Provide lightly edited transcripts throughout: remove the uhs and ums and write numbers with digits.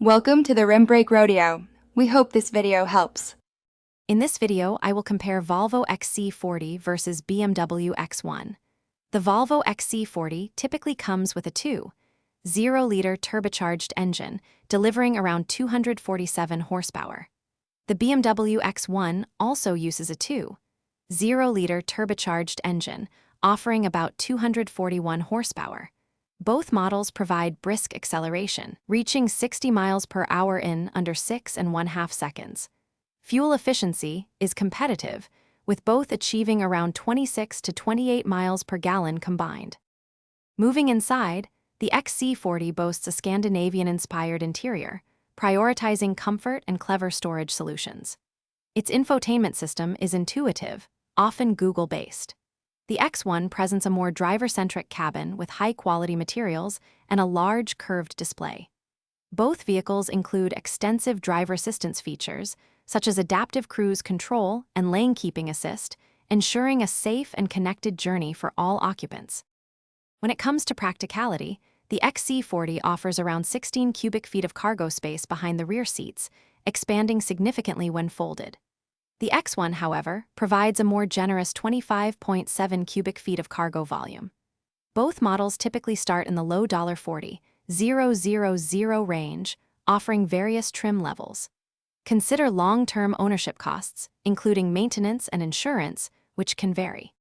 Welcome to the Rim Brake Rodeo. We hope this video helps. In this video, I will compare Volvo XC40 versus BMW X1. The Volvo XC40 typically comes with a 2.0-liter turbocharged engine, delivering around 247 horsepower. The BMW X1 also uses a 2.0-liter turbocharged engine, offering about 241 horsepower. Both models provide brisk acceleration, reaching 60 miles per hour in under 6.5 seconds. Fuel efficiency is competitive, with both achieving around 26 to 28 miles per gallon combined. Moving inside, the XC40 boasts a Scandinavian-inspired interior, prioritizing comfort and clever storage solutions. Its infotainment system is intuitive, often Google-based. The X1 presents a more driver-centric cabin with high-quality materials and a large curved display. Both vehicles include extensive driver assistance features, such as adaptive cruise control and lane keeping assist, ensuring a safe and connected journey for all occupants. When it comes to practicality, the XC40 offers around 16 cubic feet of cargo space behind the rear seats, expanding significantly when folded. The X1, however, provides a more generous 25.7 cubic feet of cargo volume. Both models typically start in the low $40,000 range, offering various trim levels. Consider long-term ownership costs, including maintenance and insurance, which can vary.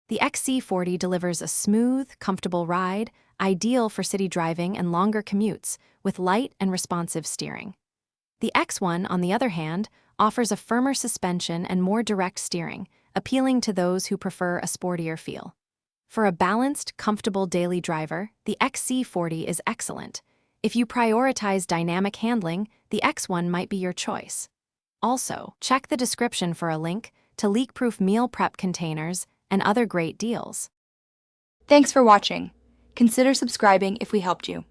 The XC40 delivers a smooth, comfortable ride, ideal for city driving and longer commutes, with light and responsive steering. The X1, on the other hand, offers a firmer suspension and more direct steering, appealing to those who prefer a sportier feel. For a balanced, comfortable daily driver, the XC40 is excellent. If you prioritize dynamic handling, the X1 might be your choice. Also, check the description for a link to leak-proof meal prep containers and other great deals. Thanks for watching. Consider subscribing if we helped you.